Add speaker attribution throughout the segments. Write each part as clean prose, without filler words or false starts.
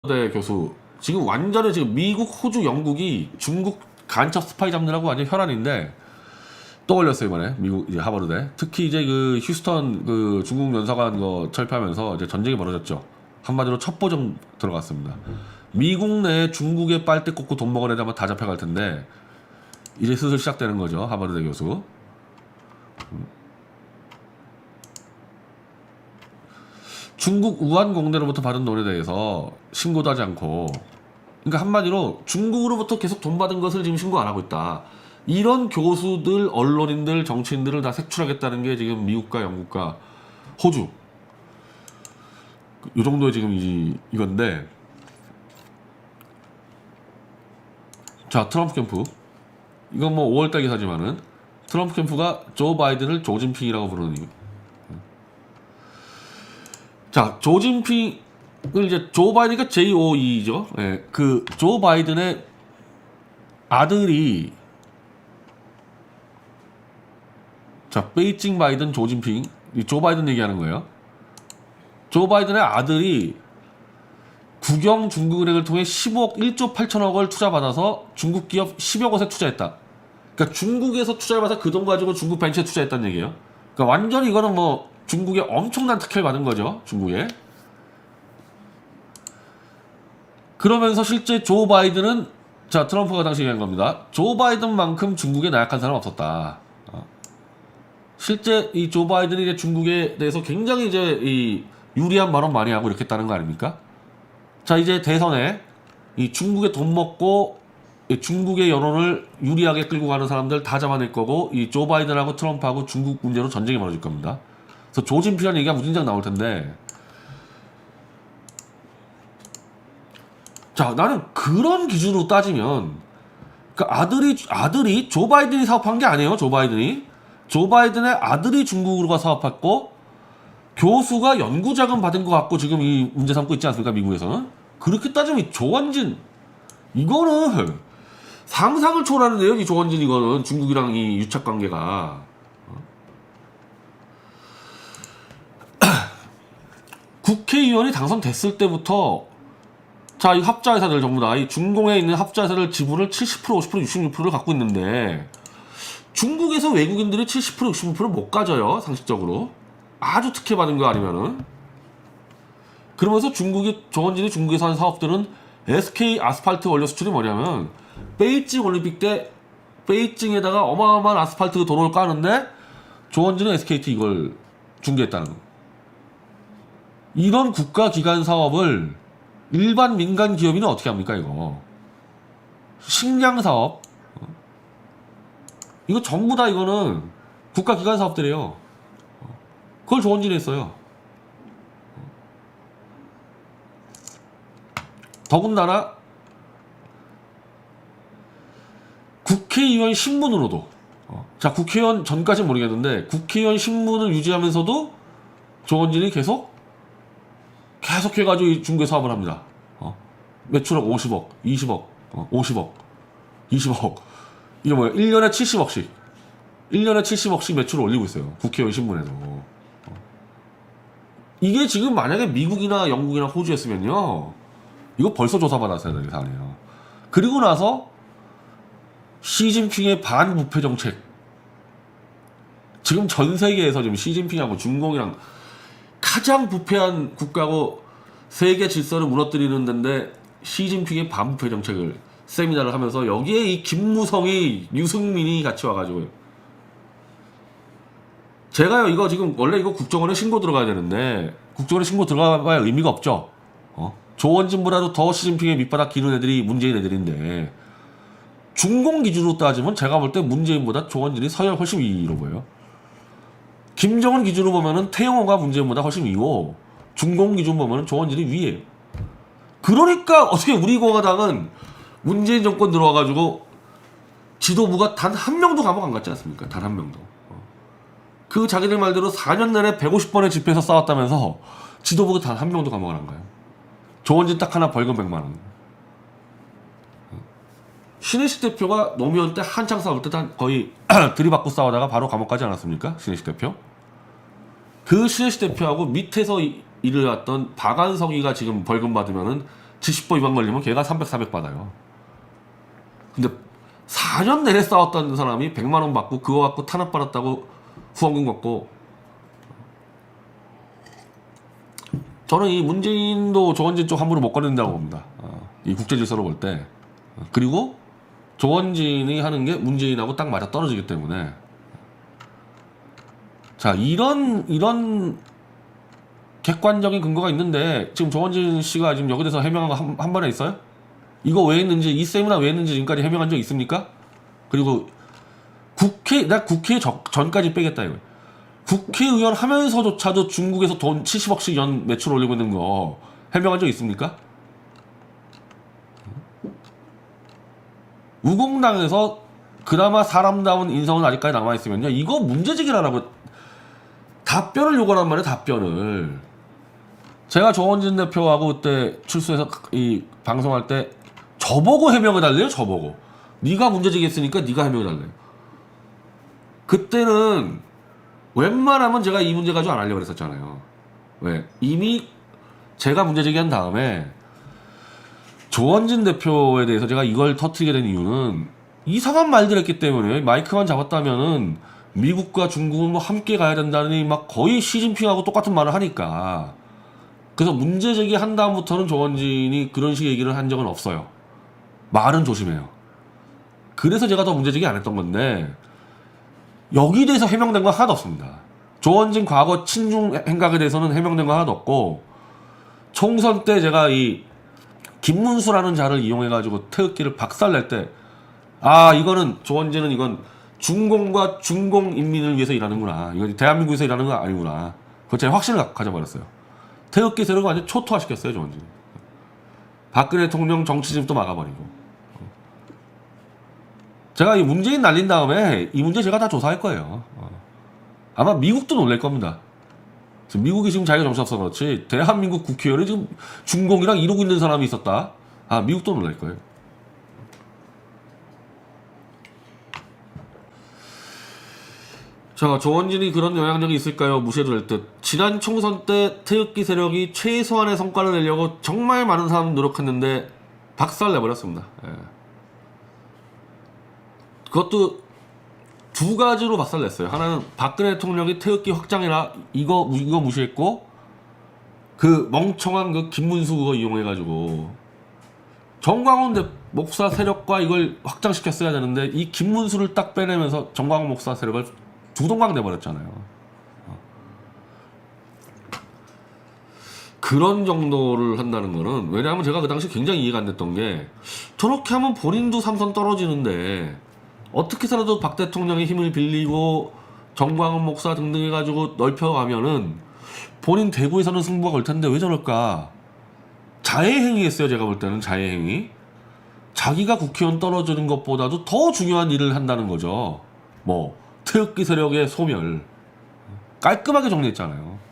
Speaker 1: 네, 교수. 지금 완전히 지금 미국, 호주, 영국이 중국 간첩 스파이 잡느라고 완전 혈안인데 또 걸렸어요 이번에 미국 이제 하버드대. 특히 이제 그 휴스턴 그 중국 연사관 거 철폐하면서 이제 전쟁이 벌어졌죠. 한마디로 첩보점 들어갔습니다. 미국 내에 중국의 빨대 꽂고 돈 먹은 애들 아마 다 잡혀갈 텐데 이제 슬슬 시작되는 거죠 하버드대 교수. 중국 우한 공대로부터 받은 돈에 대해서 신고도 하지 않고, 그러니까 한마디로 중국으로부터 계속 돈 받은 것을 지금 신고 안 하고 있다. 이런 교수들, 언론인들, 정치인들을 다 색출하겠다는 게 지금 미국과 영국과 호주 이 정도의 지금 이건데, 자 트럼프 캠프 이건 뭐 5월달 기사지만은 트럼프 캠프가 조 바이든을 조진핑이라고 부르는 이유. 자, 조진핑을 이제 조 바이든이니까 JOE죠. 예, 그 조 바이든의 아들이 자, 베이징 바이든 조진핑 조 바이든 얘기하는 거예요. 조 바이든의 아들이 국영 중국은행을 통해 15억 1조 8천억을 투자받아서 중국 기업 10여 곳에 투자했다. 그러니까 중국에서 투자를 받아서 그 돈 가지고 중국 벤처에 투자했다는 얘기예요. 그러니까 완전히 이거는 뭐 중국에 엄청난 특혜를 받은 거죠. 중국에. 그러면서 실제 조 바이든은 자 트럼프가 당시 얘기한 겁니다. 조 바이든만큼 중국에 나약한 사람은 없었다. 실제 이 조 바이든이 이제 중국에 대해서 굉장히 이제 이 유리한 발언 많이 하고 이렇게 했다는 거 아닙니까? 자 이제 대선에 이 중국에 돈 먹고 이 중국의 여론을 유리하게 끌고 가는 사람들 다 잡아낼 거고 이 조 바이든하고 트럼프하고 중국 문제로 전쟁이 벌어질 겁니다. 그래서 조진핑이라는 얘기가 무진장 나올 텐데, 자 나는 그런 기준으로 따지면 그러니까 아들이 조 바이든이 사업한 게 아니에요. 조 바이든의 아들이 중국으로 가 사업했고 교수가 연구자금 받은 것 같고 지금 이 문제 삼고 있지 않습니까? 미국에서는. 그렇게 따지면 이 조원진 이거는 상상을 초월하는데요. 이 조원진 이거는 중국이랑 이 유착 관계가. 국회의원이 당선됐을 때부터 자, 이 합자회사들 전부 다 이 중공에 있는 합자회사들 지분을 70%, 50%, 66%를 갖고 있는데 중국에서 외국인들이 70%, 66%를 못 가져요. 상식적으로. 아주 특혜받은 거 아니면은. 그러면서 조원진이 중국에서 한 사업들은 SK 아스팔트 원료 수출이 뭐냐면 베이징 올림픽 때 베이징에다가 어마어마한 아스팔트 도로를 까는데 조원진은 SKT 이걸 중개했다는 거. 이런 국가기관 사업을 일반 민간 기업인은 어떻게 합니까 이거. 식량 사업 이거 전부 다 이거는 국가기관 사업들이에요. 그걸 조원진이 했어요. 더군다나 국회의원 신문으로도 자 국회의원 전까지는 모르겠는데 국회의원 신문을 유지하면서도 조원진이 계속 해가지고 중개 사업을 합니다. 매출액 50억, 20억, 50억, 20억. 이게 뭐야? 1년에 70억씩. 1년에 70억씩 매출을 올리고 있어요. 국회의원 신문에도. 이게 지금 만약에 미국이나 영국이나 호주였으면요. 이거 벌써 조사받았어야 되는 사안이에요. 그리고 나서 시진핑의 반부패 정책. 지금 전 세계에서 지금 시진핑하고 중공이랑 가장 부패한 국가고 세계 질서를 무너뜨리는 데인데 시진핑의 반부패 정책을 세미나를 하면서 여기에 이 김무성이 유승민이 같이 와가지고 제가요 이거 지금 원래 이거 국정원에 신고 들어가야 되는데 국정원에 신고 들어가봐야 의미가 없죠. 조원진보다도 더 시진핑의 밑바닥 기는 애들이 문재인 애들인데 중공 기준으로 따지면 제가 볼 때 문재인보다 조원진이 서열 훨씬 위로 보여요. 김정은 기준으로 보면은 태영호가 문재인보다 훨씬 위고 중공 기준 보면은 조원진이 위에요. 그러니까 어떻게 우리 공화당은 문재인 정권 들어와가지고 지도부가 단 한 명도 감옥 안 갔지 않습니까? 단 한 명도. 그 자기들 말대로 4년 내내 150번의 집회에서 싸웠다면서 지도부가 단 한 명도 감옥을 안 가요. 조원진 딱 하나 벌금 100만 원. 신혜식 대표가 노무현 때 한창 싸울 때 거의 들이받고 싸우다가 바로 감옥 가지 않았습니까? 신혜식 대표. 그 신혜식 대표하고 밑에서 일을 했던 박안석이가 지금 벌금 받으면은 70번 위반 걸리면 걔가 300, 400 받아요. 근데 4년 내내 싸웠던 사람이 100만 원 받고 그거 갖고 탄압 받았다고 후원금 받고. 저는 이 문재인도 조원진 쪽 함부로 못 걸린다고 봅니다. 이 국제 질서로 볼 때. 그리고 조원진이 하는 게 문재인하고 딱 맞아 떨어지기 때문에. 자, 이런 객관적인 근거가 있는데 지금 조원진 씨가 지금 여기 대해서 해명한 거 한 번에 있어요? 이거 왜 했는지, 이 세미나 왜 했는지 지금까지 해명한 적 있습니까? 그리고 나 국회 전까지 빼겠다 이거. 국회의원 하면서조차도 중국에서 돈 70억씩 연 매출 올리고 있는 거 해명한 적 있습니까? 우공당에서 그나마 사람다운 인성은 아직까지 남아있으면요, 이거 문제제기라고 답변을 요구하란 말이에요. 답변을. 제가 조원진 대표하고 그때 출소해서 이 방송할 때 저보고 해명해달래요. 저보고. 네가 문제제기했으니까 네가 해명해달래요. 그때는 웬만하면 제가 이 문제 가지고 안 하려고 그랬었잖아요. 왜? 이미 제가 문제제기한 다음에 조원진 대표에 대해서 제가 이걸 터뜨리게 된 이유는 이상한 말들 했기 때문에. 마이크만 잡았다면은 미국과 중국은 뭐 함께 가야 된다니 막 거의 시진핑하고 똑같은 말을 하니까. 그래서 문제제기 한 다음부터는 조원진이 그런 식의 얘기를 한 적은 없어요. 말은 조심해요. 그래서 제가 더 문제제기 안 했던 건데 여기 대해서 해명된 건 하나도 없습니다. 조원진 과거 친중 행각에 대해서는 해명된 건 하나도 없고, 총선 때 제가 이 김문수라는 자를 이용해가지고 태극기를 박살낼 때, 이거는 조원진은 이건 중공과 중공인민을 위해서 일하는구나. 이건 대한민국에서 일하는 건 아니구나. 그거 제가 확신을 가져버렸어요. 태극기 세력을 완전 초토화시켰어요, 조원진이. 박근혜 대통령 정치집도 막아버리고. 제가 이 문재인 날린 다음에 이 문제 제가 다 조사할 거예요. 아마 미국도 놀랄 겁니다. 미국이 지금 자기가 정치없어 그렇지 대한민국 국회의원이 지금 중공이랑 이러고 있는 사람이 있었다. 미국도 놀랄 거예요. 자, 조원진이 그런 영향력이 있을까요? 무시해도 될 듯. 지난 총선 때 태극기 세력이 최소한의 성과를 내려고 정말 많은 사람 노력했는데 박살내버렸습니다. 예. 그것도 두 가지로 박살냈어요. 하나는 박근혜 대통령이 태극기 확장해라 이거 무시했고, 그 멍청한 그 김문수 그거 이용해가지고 정광훈 목사 세력과 이걸 확장시켰어야 되는데 이 김문수를 딱 빼내면서 정광훈 목사 세력을 두동강 내버렸잖아요. 그런 정도를 한다는 거는, 왜냐하면 제가 그 당시 굉장히 이해가 안 됐던 게, 저렇게 하면 본인도 삼선 떨어지는데 어떻게 해서라도 박 대통령의 힘을 빌리고 정광훈 목사 등등 해가지고 넓혀가면은 본인 대구에서는 승부가 걸 텐데 왜 저럴까? 자해행위했어요. 제가 볼 때는 자해행위. 자기가 국회의원 떨어지는 것보다도 더 중요한 일을 한다는 거죠. 뭐 태극기 세력의 소멸 깔끔하게 정리했잖아요.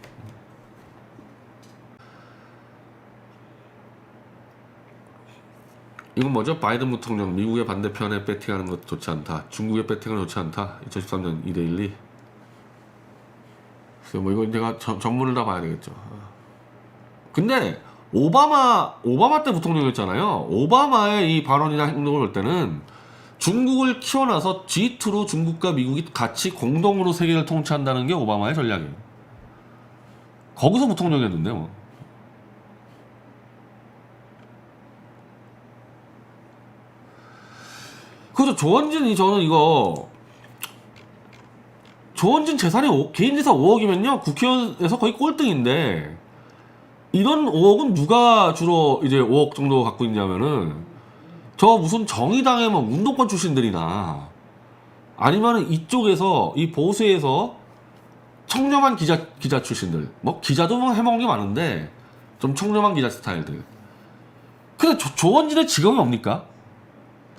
Speaker 1: 이건 뭐죠? 바이든 부통령 미국의 반대편에 배팅하는 것 좋지 않다. 중국의 배팅은 좋지 않다. 2013년 2대1리. 뭐 이건 제가 전문을 다 봐야 되겠죠. 근데 오바마 때 부통령이었잖아요. 오바마의 이 발언이나 행동을 볼 때는 중국을 키워놔서 G2로 중국과 미국이 같이 공동으로 세계를 통치한다는 게 오바마의 전략이에요. 거기서 부통령이었는데 뭐. 그래서 조원진이, 저는 이거 조원진 재산이 개인 재산 5억이면요 국회의원에서 거의 꼴등인데, 이런 5억은 누가 주로 이제 5억 정도 갖고 있냐면은 저 무슨 정의당의 뭐 운동권 출신들이나 아니면은 이쪽에서 이 보수에서 청렴한 기자 출신들, 뭐 기자도 뭐 해먹은 게 많은데 좀 청렴한 기자 스타일들. 근데 조원진의 직업이 뭡니까?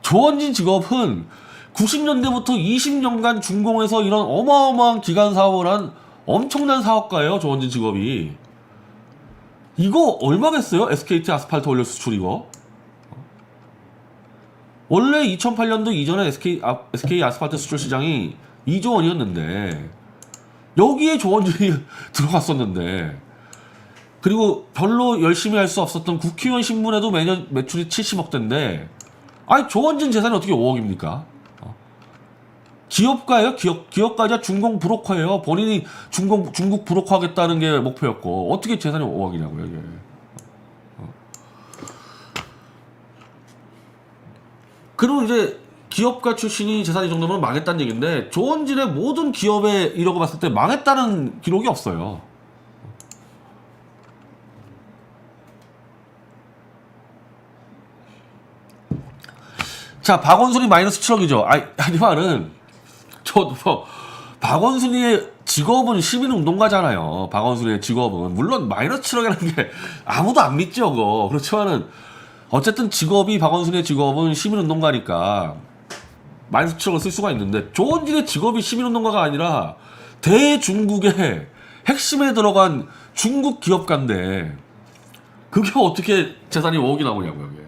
Speaker 1: 조원진 직업은 90년대부터 20년간 중공에서 이런 어마어마한 기간 사업을 한 엄청난 사업가예요. 조원진 직업이. 이거 얼마겠어요? SKT 아스팔트 원료 수출 이거. 원래 2008년도 이전에 SK 아스팔트 수출 시장이 2조 원이었는데 여기에 조원진이 들어갔었는데, 그리고 별로 열심히 할 수 없었던 국회의원 신문에도 매년 매출이 70억대인데 아니 조원진 재산이 어떻게 5억입니까? 기업가예요. 기업가자 중공 브로커예요. 본인이 중국 브로커 하겠다는 게 목표였고 어떻게 재산이 5억이냐고요 이게. 그리고 이제 기업가 출신이 재산이 정도면 망했다는 얘기인데 조원진의 모든 기업의 이력을 봤을 때 망했다는 기록이 없어요. 자, 박원순이 마이너스 7억이죠. 아니 말은 저도 뭐 박원순이의 직업은 시민운동가잖아요. 박원순이의 직업은 물론 마이너스 7억이라는 게 아무도 안 믿죠. 그거. 그렇지만은 어쨌든 직업이 박원순의 직업은 시민운동가니까 마이너스 7억을 쓸 수가 있는데 조원진의 직업이 시민운동가가 아니라 대중국의 핵심에 들어간 중국 기업가인데 그게 어떻게 재산이 5억이 나오냐고요. 이게.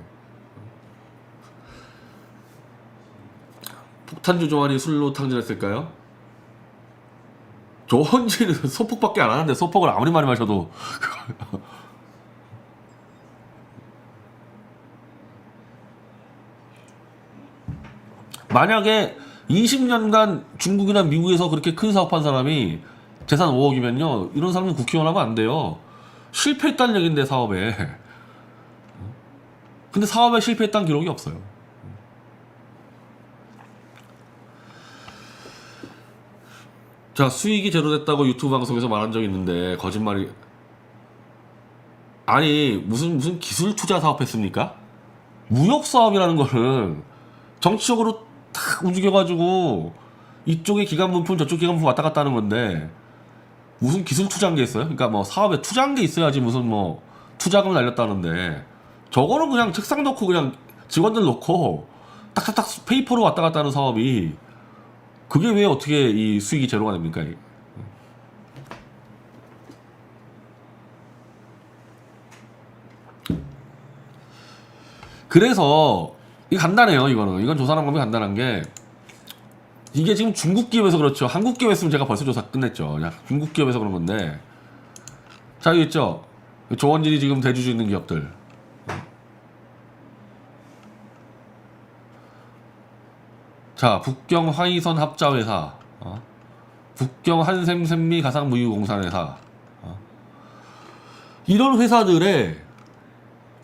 Speaker 1: 폭탄주 조안이 술로 탕진했을까요? 조원진은 소폭밖에 안 하는데 소폭을 아무리 많이 마셔도 만약에 20년간 중국이나 미국에서 그렇게 큰 사업한 사람이 재산 5억이면요 이런 사람은 국회의원 하면 안 돼요. 실패했다는 얘긴데 사업에. 근데 사업에 실패했다는 기록이 없어요. 자, 수익이 제로됐다고 유튜브 방송에서 말한 적이 있는데 거짓말이. 아니 무슨 기술 투자 사업했습니까? 무역 사업이라는 거는 정치적으로 탁 움직여가지고 이쪽에 기관 분품 저쪽 기관 분품 왔다 갔다 하는 건데 무슨 기술 투자한 게 있어요? 그러니까 뭐 사업에 투자한 게 있어야지 무슨 뭐 투자금 날렸다는데 저거는 그냥 책상 놓고 그냥 직원들 놓고 딱딱딱 페이퍼로 왔다 갔다 하는 사업이 그게 왜 어떻게 이 수익이 제로가 됩니까? 그래서 이게 간단해요. 이건 조사하는 방법이 간단한 게 이게 지금 중국 기업에서 그렇죠. 한국 기업이었으면 제가 벌써 조사 끝냈죠. 중국 기업에서 그런 건데 자 여기 있죠. 조원진이 지금 대주주 있는 기업들 자 북경 화이선 합자회사 북경 한샘샘미 가상무유공산회사 이런 회사들의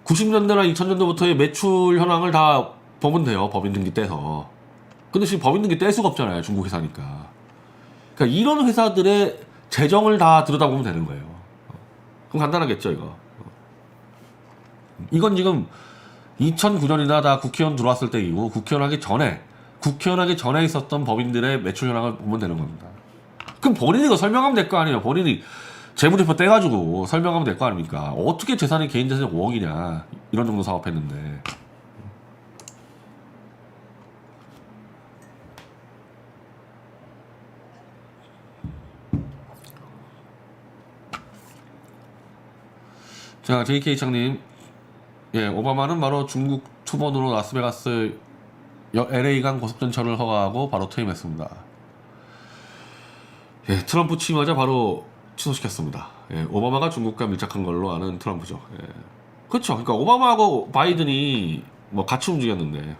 Speaker 1: 90년대나 2000년도부터의 매출 현황을 다 보면 돼요. 법인등기 떼서. 근데 지금 법인등기 뗄 수가 없잖아요. 중국 회사니까. 그러니까 이런 회사들의 재정을 다 들여다보면 되는 거예요. 그럼 간단하겠죠 이거. 이건 지금 2009년이나 다 국회의원 들어왔을 때이고 국회의원 하기 전에 있었던 법인들의 매출 현황을 보면 되는 겁니다. 그럼 본인이 이거 설명하면 될 거 아니에요. 본인이 재무제표 떼가지고 설명하면 될 거 아닙니까? 어떻게 재산이 개인 재산이 5억이냐 이런 정도 사업했는데. 자 JK 창님, 예 오바마는 바로 중국 투번으로 라스베가스 LA간 고속전철을 허가하고 바로 퇴임했습니다. 예 트럼프 취임하자 바로 취소시켰습니다. 예, 오바마가 중국과 밀착한 걸로 아는 트럼프죠. 예. 그렇죠. 그러니까 오바마하고 바이든이 뭐 같이 움직였는데